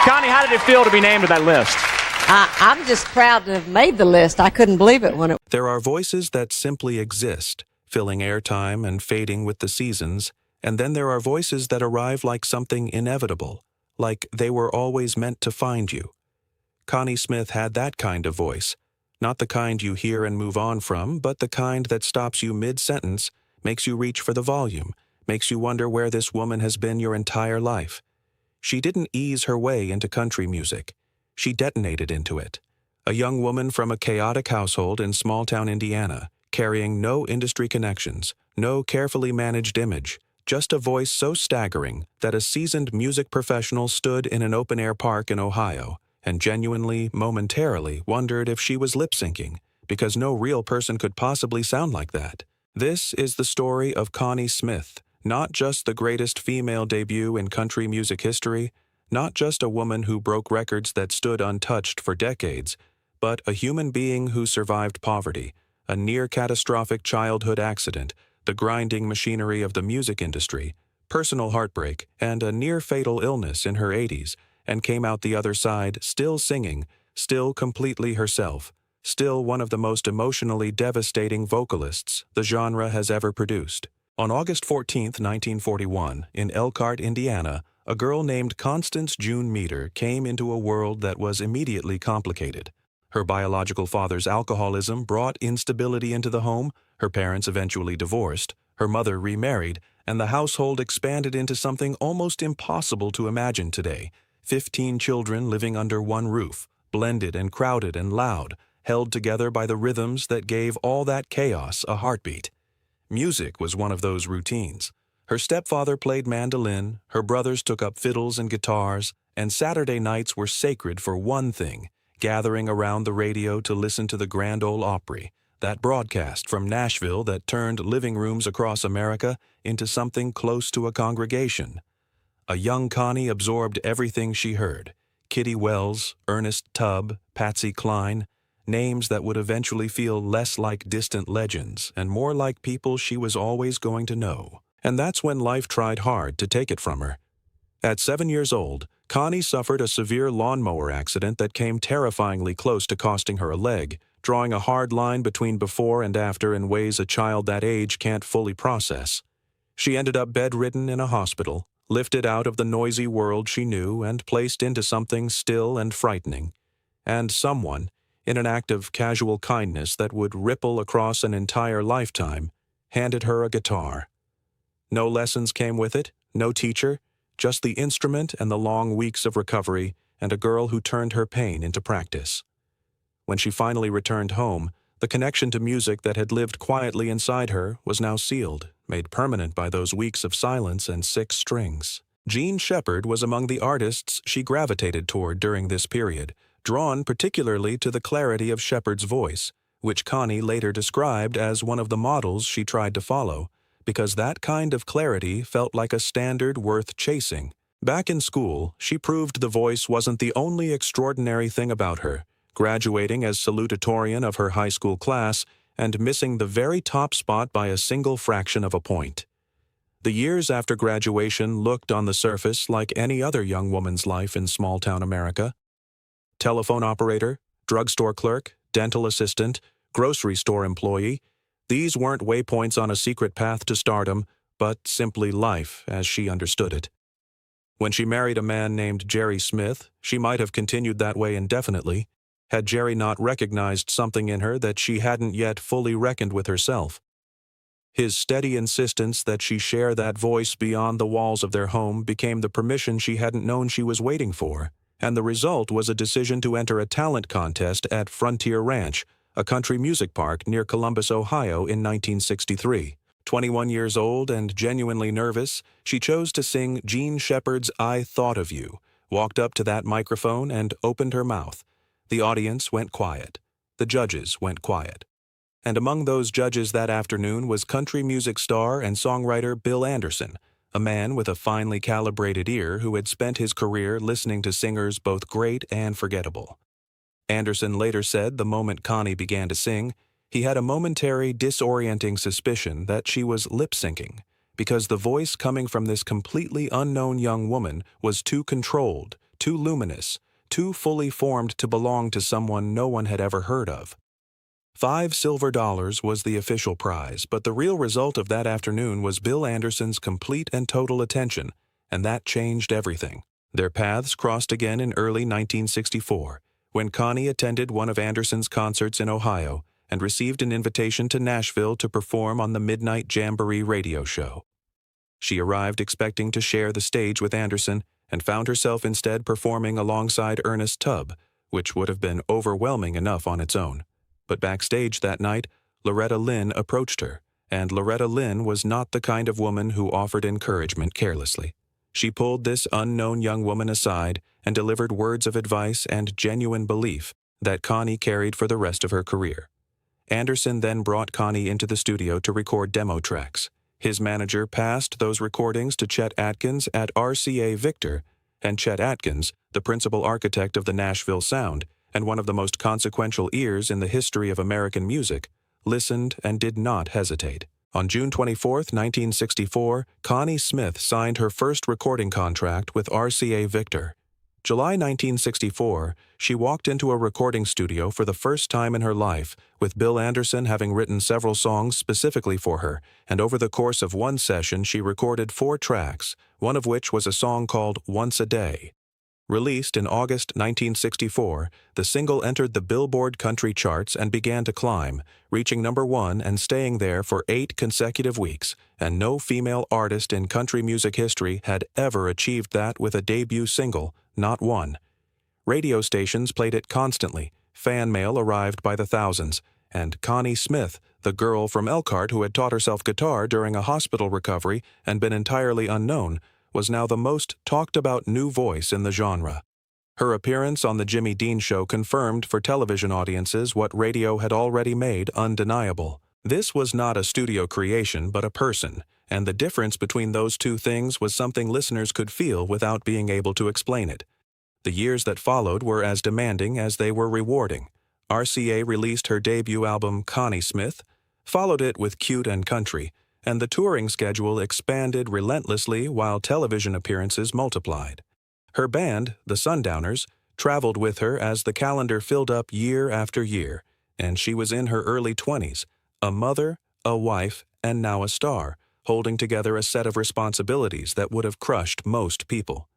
Connie, how did it feel to be named to that list? I'm just proud to have made the list. I couldn't believe it when it... There are voices that simply exist, filling airtime and fading with the seasons, and then there are voices that arrive like something inevitable, like they were always meant to find you. Connie Smith had that kind of voice, not the kind you hear and move on from, but the kind that stops you mid-sentence, makes you reach for the volume, makes you wonder where this woman has been your entire life. She didn't ease her way into country music. She detonated into it. A young woman from a chaotic household in small-town Indiana, carrying no industry connections, no carefully managed image, just a voice so staggering that a seasoned music professional stood in an open-air park in Ohio and genuinely, momentarily wondered if she was lip-syncing, because no real person could possibly sound like that. This is the story of Connie Smith, not just the greatest female debut in country music history, not just a woman who broke records that stood untouched for decades, but a human being who survived poverty, a near-catastrophic childhood accident, the grinding machinery of the music industry, personal heartbreak, and a near-fatal illness in her 80s, and came out the other side still singing, still completely herself, still one of the most emotionally devastating vocalists the genre has ever produced. On August 14, 1941, in Elkart, Indiana, a girl named Constance June Meter came into a world that was immediately complicated. Her biological father's alcoholism brought instability into the home, her parents eventually divorced, her mother remarried, and the household expanded into something almost impossible to imagine today. 15 children living under one roof, blended and crowded and loud, held together by the rhythms that gave all that chaos a heartbeat. Music was one of those routines. Her stepfather played mandolin, her brothers took up fiddles and guitars, and Saturday nights were sacred for one thing: gathering around the radio to listen to the Grand Ole Opry, that broadcast from Nashville that turned living rooms across America into something close to a congregation. A young Connie absorbed everything she heard: Kitty Wells, Ernest Tubb, Patsy Cline, names that would eventually feel less like distant legends and more like people she was always going to know. And that's when life tried hard to take it from her. At 7 years old, Connie suffered a severe lawnmower accident that came terrifyingly close to costing her a leg, drawing a hard line between before and after in ways a child that age can't fully process. She ended up bedridden in a hospital, lifted out of the noisy world she knew and placed into something still and frightening. And someone, in an act of casual kindness that would ripple across an entire lifetime, handed her a guitar. No lessons came with it, no teacher, just the instrument and the long weeks of recovery, and a girl who turned her pain into practice. When she finally returned home, the connection to music that had lived quietly inside her was now sealed, made permanent by those weeks of silence and 6 strings. Jean Shepherd was among the artists she gravitated toward during this period, drawn particularly to the clarity of Shepherd's voice, which Connie later described as one of the models she tried to follow, because that kind of clarity felt like a standard worth chasing. Back in school, she proved the voice wasn't the only extraordinary thing about her, graduating as salutatorian of her high school class and missing the very top spot by a single fraction of a point. The years after graduation looked on the surface like any other young woman's life in small-town America. Telephone operator, drugstore clerk, dental assistant, grocery store employee, these weren't waypoints on a secret path to stardom, but simply life as she understood it. When she married a man named Jerry Smith, she might have continued that way indefinitely, had Jerry not recognized something in her that she hadn't yet fully reckoned with herself. His steady insistence that she share that voice beyond the walls of their home became the permission she hadn't known she was waiting for, and the result was a decision to enter a talent contest at Frontier Ranch, a country music park near Columbus, Ohio in 1963. 21 years old and genuinely nervous, she chose to sing Jean Shepherd's I Thought of You, walked up to that microphone and opened her mouth. The audience went quiet. The judges went quiet. And among those judges that afternoon was country music star and songwriter Bill Anderson, a man with a finely calibrated ear who had spent his career listening to singers both great and forgettable. Anderson later said the moment Connie began to sing, he had a momentary disorienting suspicion that she was lip-syncing, because the voice coming from this completely unknown young woman was too controlled, too luminous, too fully formed to belong to someone no one had ever heard of. $5 silver was the official prize, but the real result of that afternoon was Bill Anderson's complete and total attention, and that changed everything. Their paths crossed again in early 1964, when Connie attended one of Anderson's concerts in Ohio and received an invitation to Nashville to perform on the Midnight Jamboree radio show. She arrived expecting to share the stage with Anderson and found herself instead performing alongside Ernest Tubb, which would have been overwhelming enough on its own. But backstage that night, Loretta Lynn approached her, and Loretta Lynn was not the kind of woman who offered encouragement carelessly. She pulled this unknown young woman aside and delivered words of advice and genuine belief that Connie carried for the rest of her career. Anderson then brought Connie into the studio to record demo tracks. His manager passed those recordings to Chet Atkins at RCA Victor, and Chet Atkins, the principal architect of the Nashville sound and one of the most consequential ears in the history of American music, listened and did not hesitate. On June 24, 1964, Connie Smith signed her first recording contract with RCA Victor. July 1964, she walked into a recording studio for the first time in her life, with Bill Anderson having written several songs specifically for her, and over the course of one session she recorded 4 tracks, one of which was a song called Once a Day. Released in August 1964, the single entered the Billboard country charts and began to climb, reaching number 1 and staying there for 8 consecutive weeks, and no female artist in country music history had ever achieved that with a debut single, not one. Radio stations played it constantly, fan mail arrived by the thousands, and Connie Smith, the girl from Elkart who had taught herself guitar during a hospital recovery and been entirely unknown, was now the most talked-about new voice in the genre. Her appearance on The Jimmy Dean Show confirmed for television audiences what radio had already made undeniable. This was not a studio creation but a person, and the difference between those two things was something listeners could feel without being able to explain it. The years that followed were as demanding as they were rewarding. RCA released her debut album Connie Smith, followed it with Cute and Country, and the touring schedule expanded relentlessly while television appearances multiplied. Her band, the Sundowners, traveled with her as the calendar filled up year after year, and she was in her early 20s, a mother, a wife, and now a star, holding together a set of responsibilities that would have crushed most people.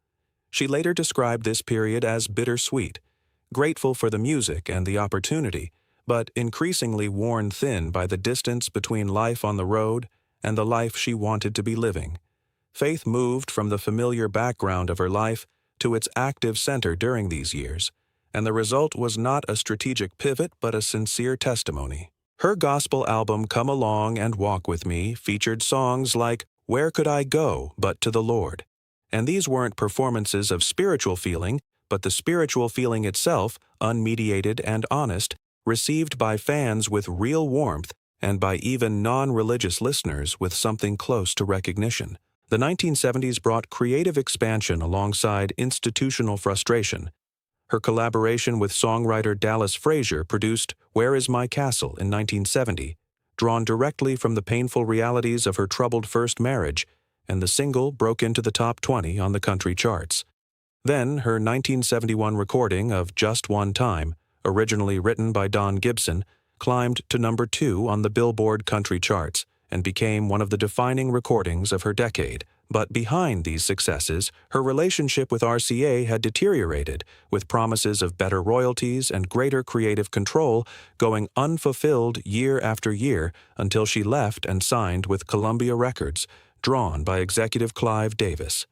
She later described this period as bittersweet, grateful for the music and the opportunity, but increasingly worn thin by the distance between life on the road and the life she wanted to be living. Faith moved from the familiar background of her life to its active center during these years, and the result was not a strategic pivot but a sincere testimony. Her gospel album Come Along and Walk With Me featured songs like Where Could I Go But to the Lord? And these weren't performances of spiritual feeling, but the spiritual feeling itself, unmediated and honest, received by fans with real warmth and by even non-religious listeners with something close to recognition. The 1970s brought creative expansion alongside institutional frustration. Her collaboration with songwriter Dallas Frazier produced Where Is My Castle in 1970, drawn directly from the painful realities of her troubled first marriage, and the single broke into the top 20 on the country charts. Then her 1971 recording of Just One Time, originally written by Don Gibson, climbed to number 2 on the Billboard country charts and became one of the defining recordings of her decade. But behind these successes, her relationship with RCA had deteriorated, with promises of better royalties and greater creative control going unfulfilled year after year until she left and signed with Columbia Records, drawn by executive Clive Davis.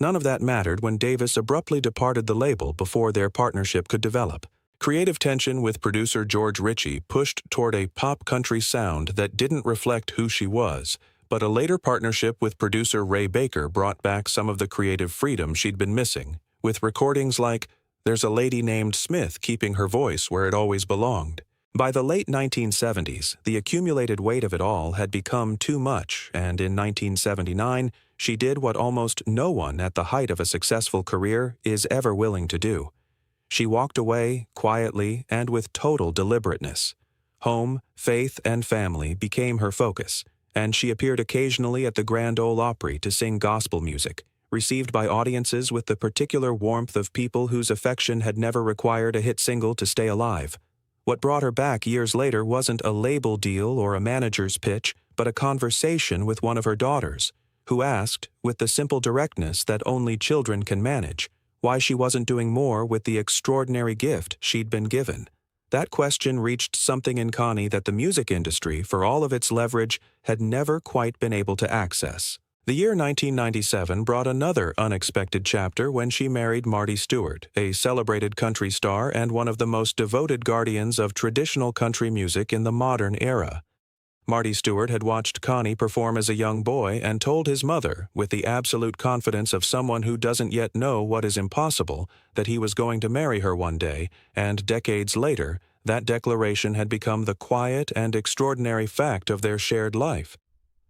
None of that mattered when Davis abruptly departed the label before their partnership could develop. Creative tension with producer George Ritchie pushed toward a pop country sound that didn't reflect who she was, but a later partnership with producer Ray Baker brought back some of the creative freedom she'd been missing, with recordings like There's a Lady Named Smith Keeping Her Voice Where It Always Belonged. By the late 1970s, the accumulated weight of it all had become too much, and in 1979, she did what almost no one at the height of a successful career is ever willing to do. She walked away quietly and with total deliberateness. Home, faith, and family became her focus, and she appeared occasionally at the Grand Ole Opry to sing gospel music, received by audiences with the particular warmth of people whose affection had never required a hit single to stay alive. What brought her back years later wasn't a label deal or a manager's pitch, but a conversation with one of her daughters, who asked, with the simple directness that only children can manage, why she wasn't doing more with the extraordinary gift she'd been given. That question reached something in Connie that the music industry, for all of its leverage, had never quite been able to access. The year 1997 brought another unexpected chapter when she married Marty Stuart, a celebrated country star and one of the most devoted guardians of traditional country music in the modern era. Marty Stuart had watched Connie perform as a young boy and told his mother, with the absolute confidence of someone who doesn't yet know what is impossible, that he was going to marry her one day, and decades later, that declaration had become the quiet and extraordinary fact of their shared life.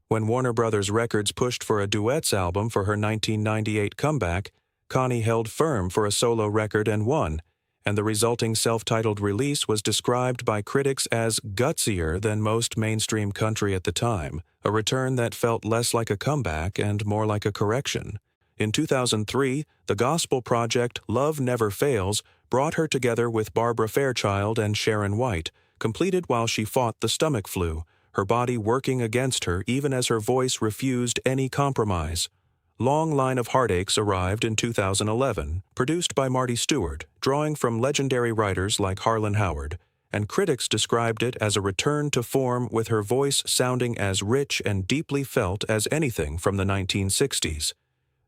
When Warner Brothers Records pushed for a duets album for her 1998 comeback, Connie held firm for a solo record and won, and the resulting self-titled release was described by critics as gutsier than most mainstream country at the time, a return that felt less like a comeback and more like a correction. In 2003, the gospel project Love Never Fails brought her together with Barbara Fairchild and Sharon White, completed while she fought the stomach flu, her body working against her even as her voice refused any compromise. Long Line of Heartaches arrived in 2011, produced by Marty Stuart, drawing from legendary writers like Harlan Howard, and critics described it as a return to form with her voice sounding as rich and deeply felt as anything from the 1960s.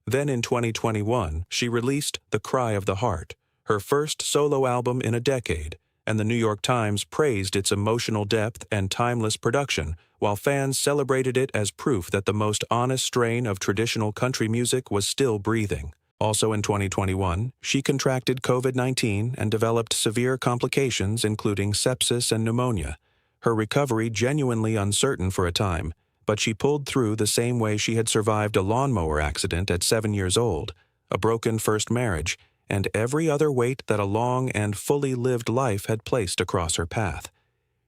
Then in 2021, she released The Cry of the Heart, her first solo album in a decade, and the New York Times praised its emotional depth and timeless production, while fans celebrated it as proof that the most honest strain of traditional country music was still breathing. Also in 2021, she contracted COVID-19 and developed severe complications including sepsis and pneumonia. Her recovery genuinely uncertain for a time, but she pulled through the same way she had survived a lawnmower accident at 7 years old, a broken first marriage, and every other weight that a long and fully lived life had placed across her path.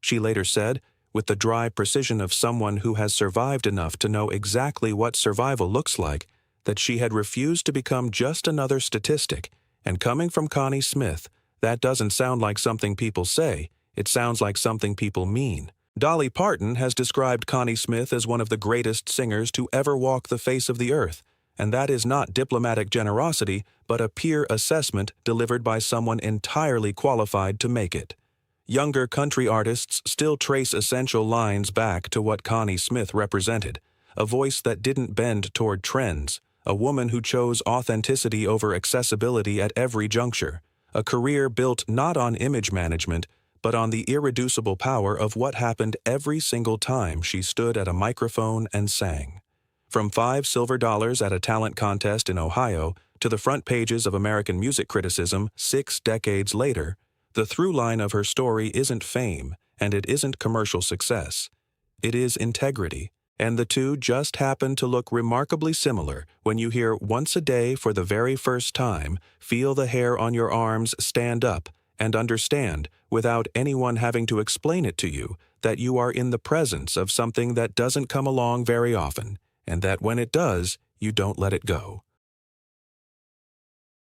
She later said, with the dry precision of someone who has survived enough to know exactly what survival looks like, that she had refused to become just another statistic, and coming from Connie Smith, that doesn't sound like something people say, it sounds like something people mean. Dolly Parton has described Connie Smith as one of the greatest singers to ever walk the face of the earth, and that is not diplomatic generosity, but a peer assessment delivered by someone entirely qualified to make it. Younger country artists still trace essential lines back to what Connie Smith represented, a voice that didn't bend toward trends, a woman who chose authenticity over accessibility at every juncture, a career built not on image management, but on the irreducible power of what happened every single time she stood at a microphone and sang. From 5 silver dollars at a talent contest in Ohio to the front pages of American music criticism 6 decades later, the through line of her story isn't fame, and it isn't commercial success. It is integrity, and the two just happen to look remarkably similar when you hear Once a Day for the very first time, feel the hair on your arms stand up, and understand, without anyone having to explain it to you, that you are in the presence of something that doesn't come along very often, and that when it does, you don't let it go.